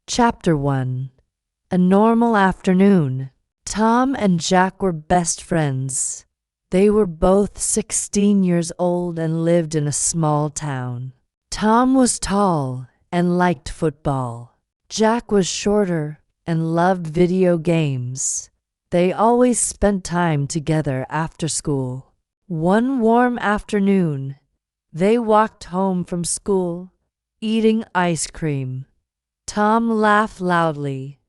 Chapter 1. A normal afternoon. Tom and Jack were best friends. They were both 16 years old and lived in a small town. Tom was tall and liked football. Jack was shorter and loved video games. They always spent time together after school. One warm afternoon, they walked home from school, eating ice cream. Tom laughed loudly.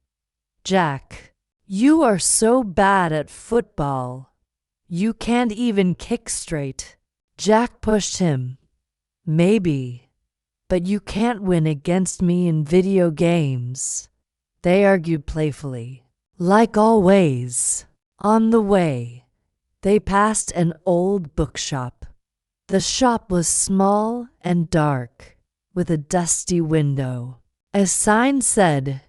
"Jack, you are so bad at football. You can't even kick straight." Jack pushed him. "Maybe, but you can't win against me in video games." They argued playfully. Like always, on the way, they passed an old bookshop. The shop was small and dark, with a dusty window. A sign said,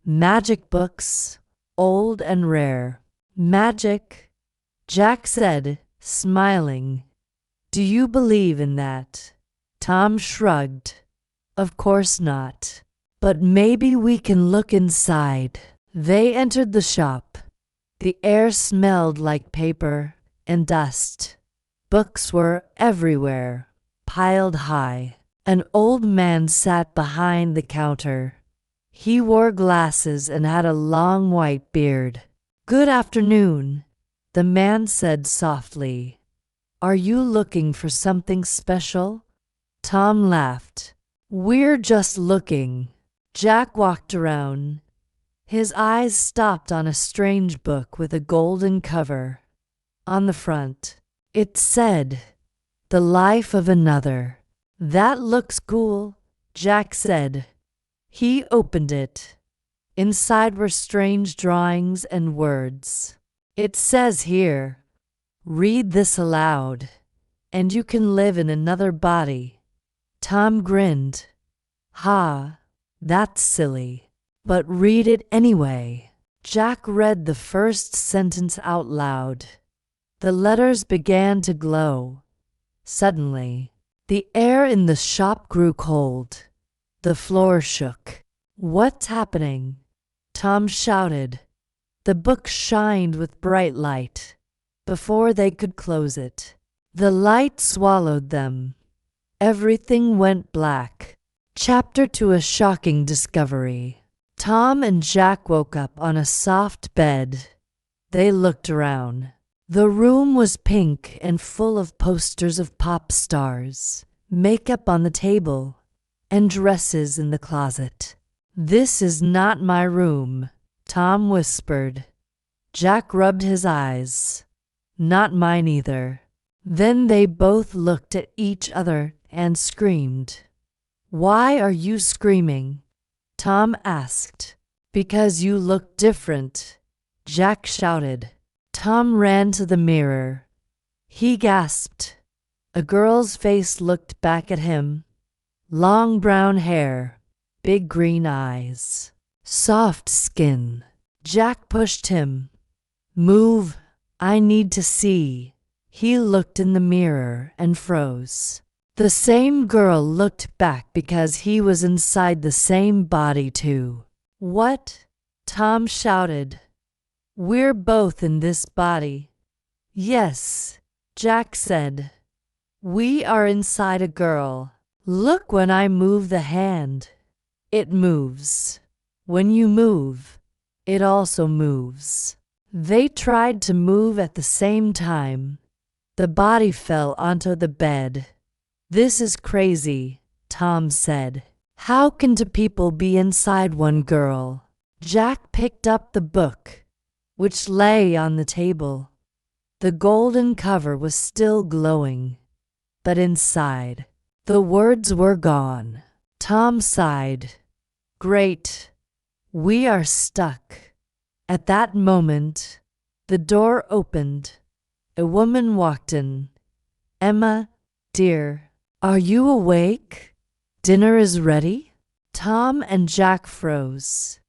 "Magic books, old and rare." "Magic?" Jack said, smiling. "Do you believe in that?" Tom shrugged. "Of course not. But maybe we can look inside." They entered the shop. The air smelled like paper and dust. Books were everywhere, piled high. An old man sat behind the counter. He wore glasses and had a long white beard. "Good afternoon," the man said softly. "Are you looking for something special?" Tom laughed. "We're just looking." Jack walked around. His eyes stopped on a strange book with a golden cover. On the front, it said, "The Life of Another." "That looks cool," Jack said. He opened it. Inside were strange drawings and words. "It says here, 'Read this aloud, and you can live in another body.'" Tom grinned. "Ha, that's silly. But read it anyway." Jack read the first sentence out loud. The letters began to glow. Suddenly, the air in the shop grew cold. The floor shook. "What's happening?" Tom shouted. The book shined with bright light. Before they could close it, the light swallowed them. Everything went black. Chapter 2. A shocking discovery. Tom and Jack woke up on a soft bed. They looked around. The room was pink and full of posters of pop stars, makeup on the table, and dresses in the closet. "This is not my room," Tom whispered. Jack rubbed his eyes. "Not mine either." Then they both looked at each other and screamed. "Why are you screaming?" Tom asked. "Because you look different," Jack shouted. Tom ran to the mirror. He gasped. A girl's face looked back at him. Long brown hair, big green eyes, soft skin. Jack pushed him. "Move, I need to see." He looked in the mirror and froze. The same girl looked back because he was inside the same body too. "What?" Tom shouted. "We're both in this body." "Yes," Jack said. "We are inside a girl. Look, when I move the hand, it moves. When you move, it also moves." They tried to move at the same time. The body fell onto the bed. "This is crazy," Tom said. "How can two people be inside one girl?" Jack picked up the book, which lay on the table. The golden cover was still glowing, but inside, the words were gone. Tom sighed. "Great, we are stuck." At that moment, the door opened. A woman walked in. "Emma, dear, are you awake? Dinner is ready." Tom and Jack froze.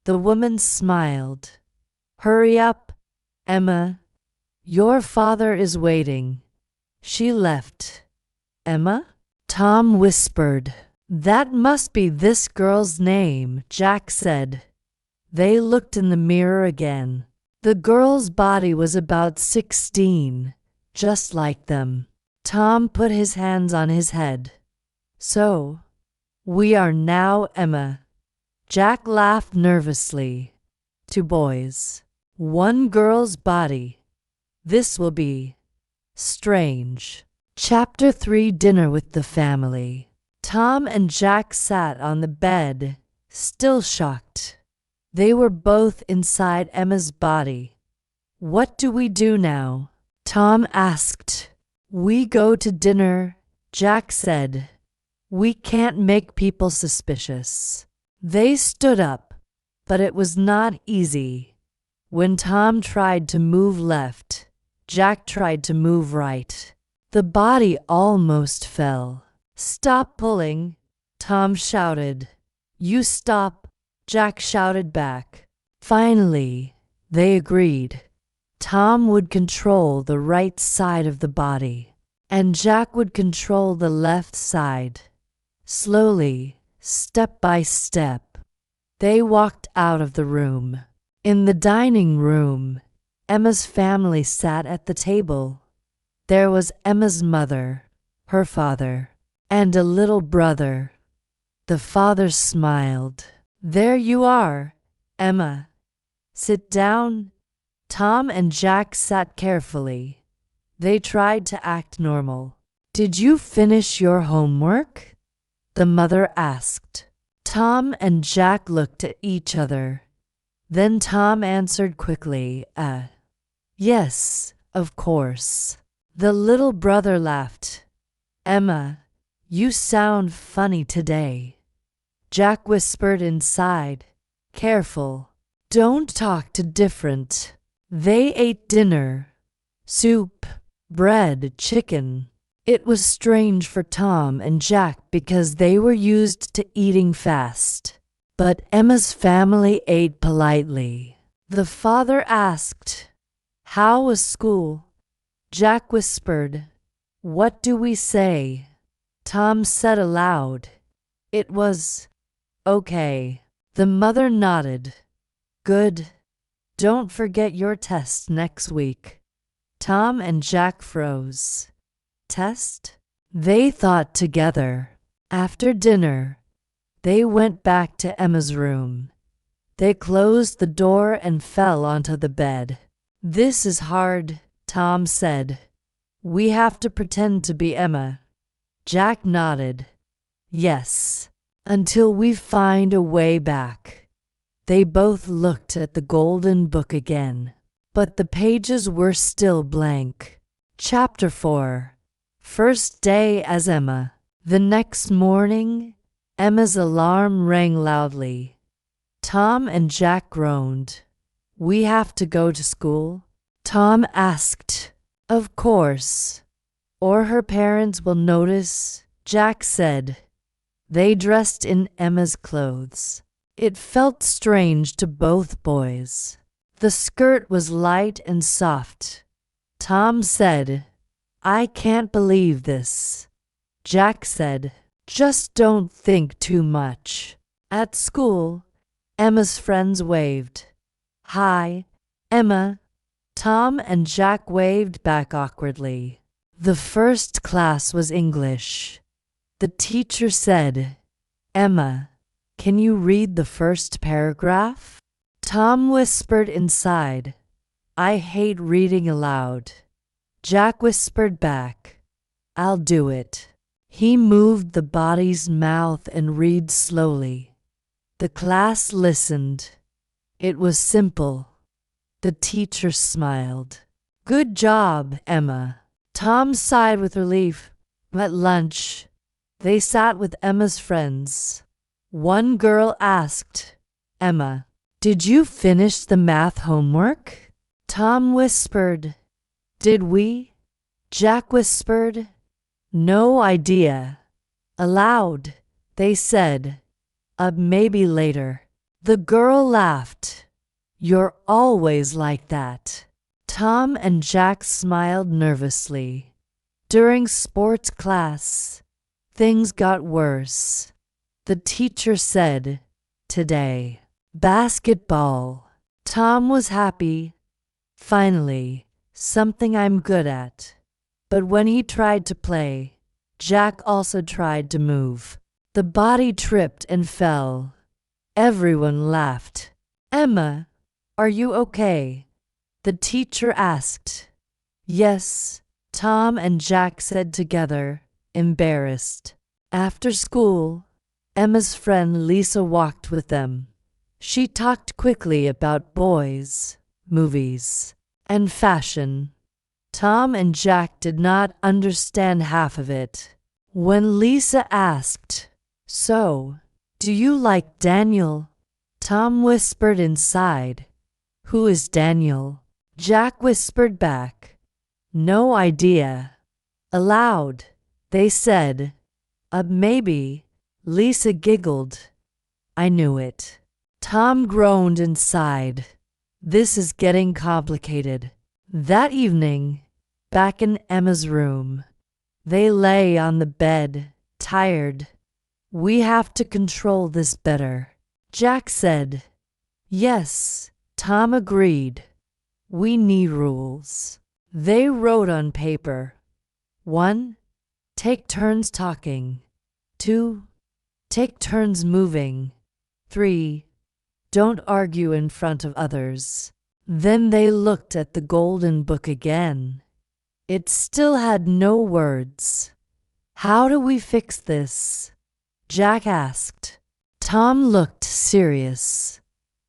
The woman smiled. "Hurry up, Emma. Your father is waiting." She left. "Emma?" Tom whispered. That must be this girl's name, Jack said. They looked in the mirror again. The girl's body was about 16, just like them. Tom put his hands on his head. So, we are now Emma. Jack laughed nervously. 2 boys, 1 girl's body. This will be strange. Chapter 3: Dinner with the Family. Tom and Jack sat on the bed, still shocked. They were both inside Emma's body. What do we do now? Tom asked. We go to dinner, Jack said. We can't make people suspicious. They stood up, but it was not easy. When Tom tried to move left, Jack tried to move right. The body almost fell. Stop pulling, Tom shouted. You stop, Jack shouted back. Finally, they agreed. Tom would control the right side of the body, and Jack would control the left side. Slowly, step by step, they walked out of the room. In the dining room, Emma's family sat at the table. There was Emma's mother, her father, and a little brother. The father smiled. There you are, Emma. Sit down. Tom and Jack sat carefully. They tried to act normal. Did you finish your homework? The mother asked. Tom and Jack looked at each other. Then Tom answered quickly, yes, of course. The little brother laughed. Emma, you sound funny today. Jack whispered inside. Careful. Don't talk too different. They ate dinner. Soup, bread, chicken. It was strange for Tom and Jack because they were used to eating fast. But Emma's family ate politely. The father asked, How was school? Jack whispered, What do we say? Tom said aloud, It was okay. The mother nodded. Good. Don't forget your test next week. Tom and Jack froze. Test? They thought together. After dinner, they went back to Emma's room. They closed the door and fell onto the bed. This is hard, Tom said. We have to pretend to be Emma. Jack nodded. Yes, until we find a way back. They both looked at the golden book again, but the pages were still blank. Chapter 4: First day as Emma. The next morning, Emma's alarm rang loudly. Tom and Jack groaned. We have to go to school? Tom asked. Of course. Or her parents will notice, Jack said. They dressed in Emma's clothes. It felt strange to both boys. The skirt was light and soft. Tom said, I can't believe this. Jack said, Just don't think too much. At school, Emma's friends waved. Hi, Emma. Tom and Jack waved back awkwardly. The first class was English. The teacher said, Emma, can you read the first paragraph? Tom whispered inside, I hate reading aloud. Jack whispered back, I'll do it. He moved the body's mouth and read slowly. The class listened. It was simple. The teacher smiled. Good job, Emma. Tom sighed with relief. At lunch, they sat with Emma's friends. One girl asked, Emma, did you finish the math homework? Tom whispered, Did we? Jack whispered, No idea. Aloud, they said, maybe later. The girl laughed. You're always like that. Tom and Jack smiled nervously. During sports class, things got worse. The teacher said, "Today, basketball." Tom was happy. Finally, something I'm good at. But when he tried to play, Jack also tried to move. The body tripped and fell. Everyone laughed. "Emma, are you okay?" the teacher asked. "Yes," Tom and Jack said together, embarrassed. After school, Emma's friend Lisa walked with them. She talked quickly about boys, movies, and fashion. Tom and Jack did not understand half of it. When Lisa asked, "So, do you like Daniel?" Tom whispered inside, "Who is Daniel?" Jack whispered back, "No idea." Aloud, they said, Maybe." Lisa giggled. "I knew it." Tom groaned and sighed. This is getting complicated. That evening, back in Emma's room, they lay on the bed, tired. "We have to control this better," Jack said. "Yes," Tom agreed. "We need rules." They wrote on paper. 1. Take turns talking. 2. Take turns moving. 3. Don't argue in front of others. Then they looked at the golden book again. It still had no words. "How do we fix this?" Jack asked. Tom looked serious.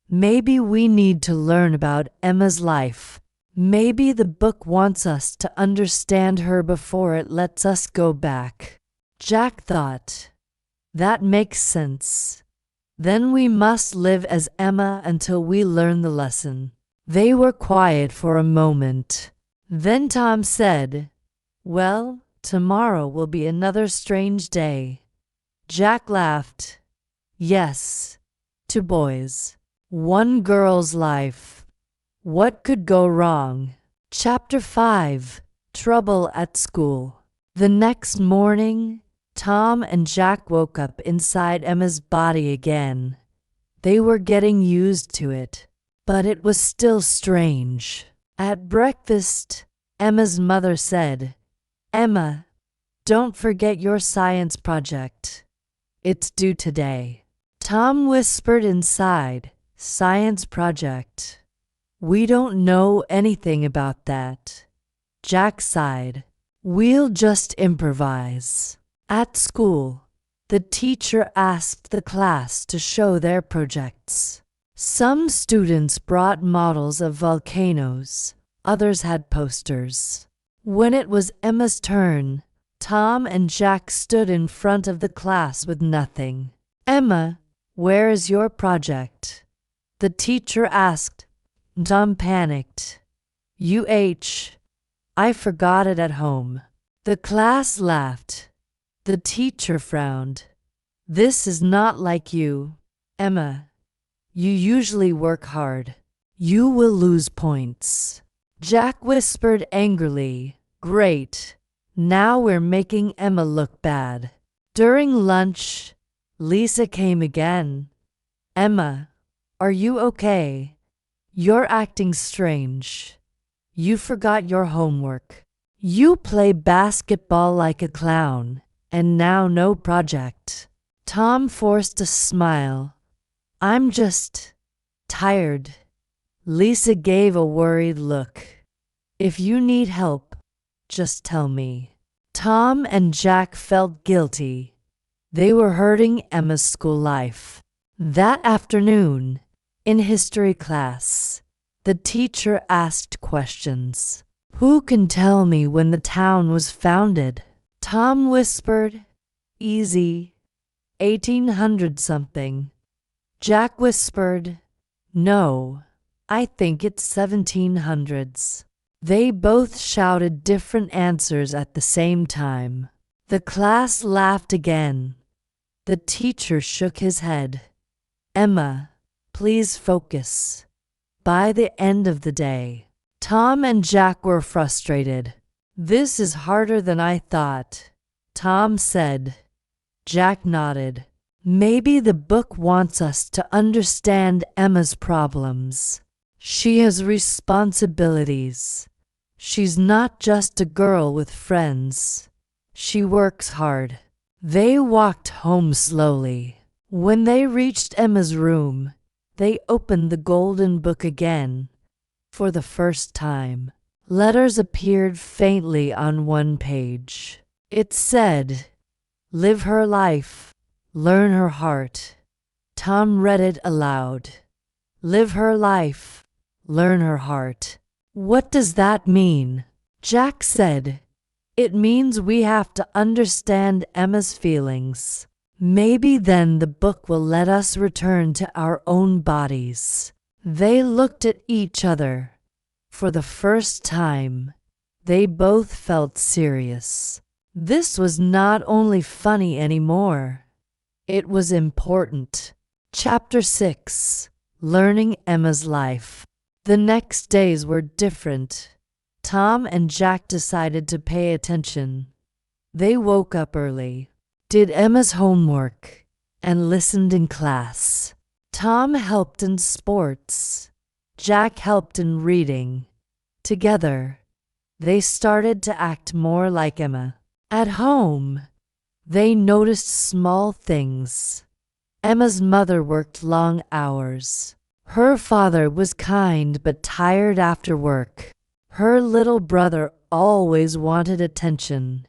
"Maybe we need to learn about Emma's life. Maybe the book wants us to understand her before it lets us go back." Jack thought, "That makes sense. Then we must live as Emma until we learn the lesson." They were quiet for a moment. Then Tom said, "Well, tomorrow will be another strange day." Jack laughed. "Yes, 2 boys, 1 girl's life. What could go wrong?" Chapter 5. Trouble at School. The next morning, Tom and Jack woke up inside Emma's body again. They were getting used to it, but it was still strange. At breakfast, Emma's mother said, "Emma, don't forget your science project. It's due today." Tom whispered inside, "Science project? We don't know anything about that." Jack sighed. "We'll just improvise." At school, the teacher asked the class to show their projects. Some students brought models of volcanoes, others had posters. When it was Emma's turn, Tom and Jack stood in front of the class with nothing. "Emma, where is your project?" the teacher asked. Tom panicked. I forgot it at home." The class laughed. The teacher frowned. "This is not like you, Emma. You usually work hard. You will lose points." Jack whispered angrily, "Great. Now we're making Emma look bad." During lunch, Lisa came again. "Emma, are you okay? You're acting strange. You forgot your homework. You play basketball like a clown, and now no project." Tom forced a smile. "I'm just tired." Lisa gave a worried look. "If you need help, just tell me." Tom and Jack felt guilty. They were hurting Emma's school life. That afternoon, in history class, the teacher asked questions. "Who can tell me when the town was founded?" Tom whispered, "Easy, 1800 something." Jack whispered, "No, I think it's 1700s. They both shouted different answers at the same time. The class laughed again. The teacher shook his head. "Emma, please focus." By the end of the day, Tom and Jack were frustrated. "This is harder than I thought," Tom said. Jack nodded. Maybe the book wants us to understand Emma's problems. She has responsibilities. She's not just a girl with friends. She works hard. They walked home slowly. When they reached Emma's room, they opened the golden book again. For the first time, letters appeared faintly on one page. It said, "Live her life, learn her heart." Tom read it aloud. Live her life, learn her heart. What does that mean? Jack said. It means we have to understand Emma's feelings. Maybe then the book will let us return to our own bodies. They looked at each other. For the first time, they both felt serious. This was not only funny anymore. It was important. Chapter 6. Learning Emma's Life. The next days were different. Tom and Jack decided to pay attention. They woke up early, did Emma's homework, and listened in class. Tom helped in sports. Jack helped in reading. Together, they started to act more like Emma. At home, they noticed small things. Emma's mother worked long hours. Her father was kind but tired after work. Her little brother always wanted attention.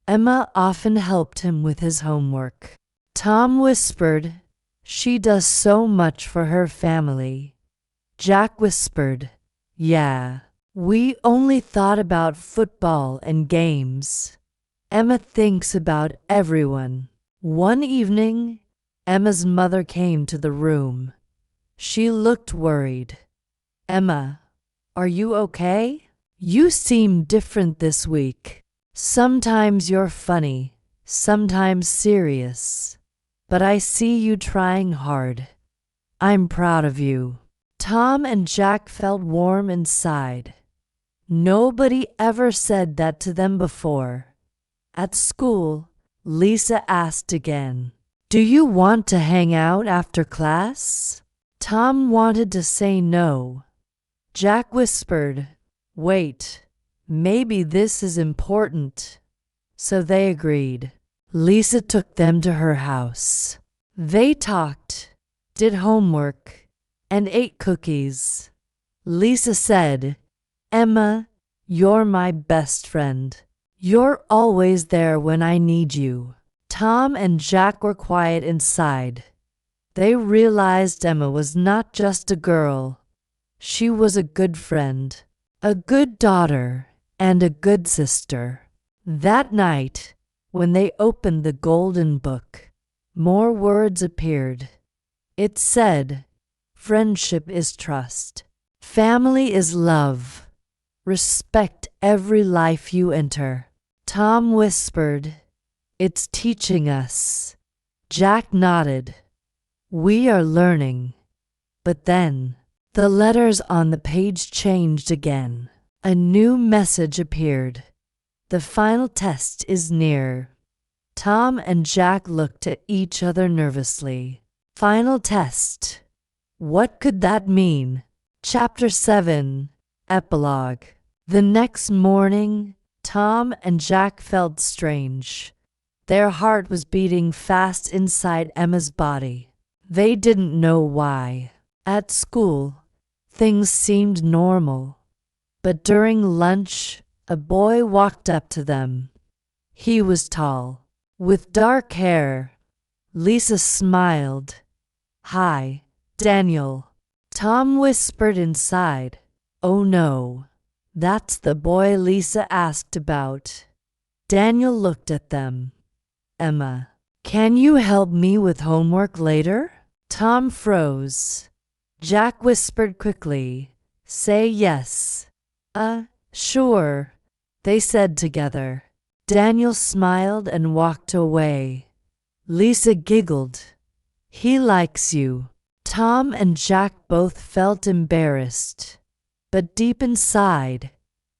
Emma often helped him with his homework. Tom whispered, "She does so much for her family." Jack whispered, "Yeah, we only thought about football and games. Emma thinks about everyone." One evening, Emma's mother came to the room. She looked worried. "Emma, are you okay? You seem different this week. Sometimes you're funny, sometimes serious. But I see you trying hard. I'm proud of you." Tom and Jack felt warm inside. Nobody ever said that to them before. At school, Lisa asked again, "Do you want to hang out after class?" Tom wanted to say no. Jack whispered, "Wait, maybe this is important." So they agreed. Lisa took them to her house. They talked, did homework, and ate cookies. Lisa said, "Emma, you're my best friend. You're always there when I need you." Tom and Jack were quiet inside. They realized Emma was not just a girl. She was a good friend, a good daughter, and a good sister. That night, when they opened the golden book, more words appeared. It said, "Friendship is trust. Family is love. Respect every life you enter." Tom whispered, "It's teaching us." Jack nodded. "We are learning." But then, the letters on the page changed again. A new message appeared. "The final test is near." Tom and Jack looked at each other nervously. Final test. What could that mean? Chapter 7. Epilogue. The next morning, Tom and Jack felt strange. Their heart was beating fast inside Emma's body. They didn't know why. At school, things seemed normal. But during lunch, a boy walked up to them. He was tall, with dark hair. Lisa smiled. "Hi, Daniel." Tom whispered inside, "Oh no, that's the boy Lisa asked about." Daniel looked at them. "Emma, can you help me with homework later?" Tom froze. Jack whispered quickly, "Say yes." Sure," they said together. Daniel smiled and walked away. Lisa giggled. "He likes you." Tom and Jack both felt embarrassed. But deep inside,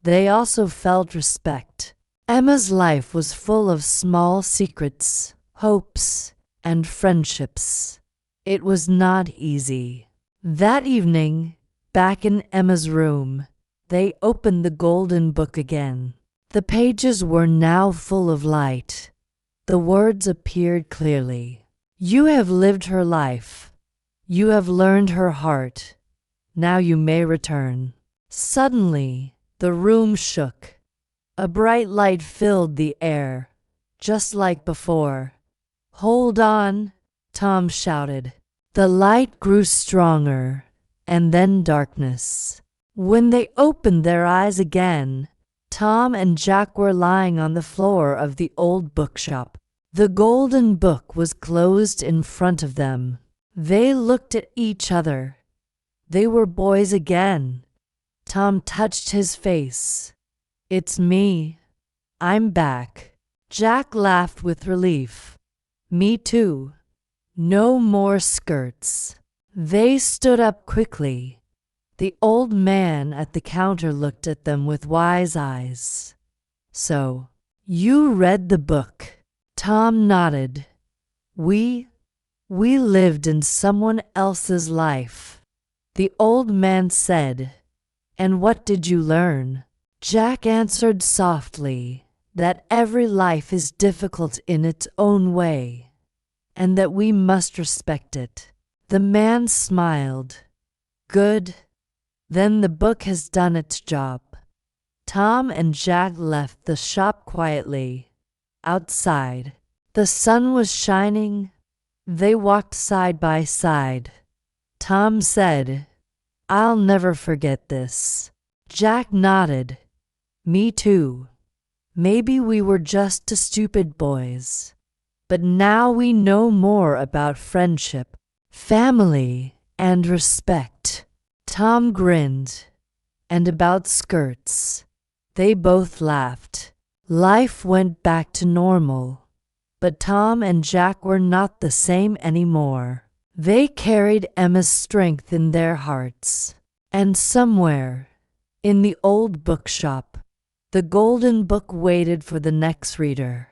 they also felt respect. Emma's life was full of small secrets, hopes, and friendships. It was not easy. That evening, back in Emma's room, they opened the golden book again. The pages were now full of light. The words appeared clearly. You have lived her life. You have learned her heart. Now you may return. Suddenly, the room shook. A bright light filled the air, just like before. Hold on, Tom shouted. The light grew stronger, and then darkness. When they opened their eyes again, Tom and Jack were lying on the floor of the old bookshop. The golden book was closed in front of them. They looked at each other. They were boys again. Tom touched his face. It's me. I'm back. Jack laughed with relief. Me too. No more skirts. They stood up quickly. The old man at the counter looked at them with wise eyes. So, you read the book? Tom nodded. We lived in someone else's life. The old man said, and what did you learn? Jack answered softly that every life is difficult in its own way, and that we must respect it. The man smiled. Good. Then the book has done its job. Tom and Jack left the shop quietly. Outside, the sun was shining. They walked side by side. Tom said, I'll never forget this. Jack nodded. Me too. Maybe we were just two stupid boys. But now we know more about friendship, family, and respect. Tom grinned. And about skirts. They both laughed. Life went back to normal. But Tom and Jack were not the same anymore. They carried Emma's strength in their hearts. And somewhere, in the old bookshop, the golden book waited for the next reader.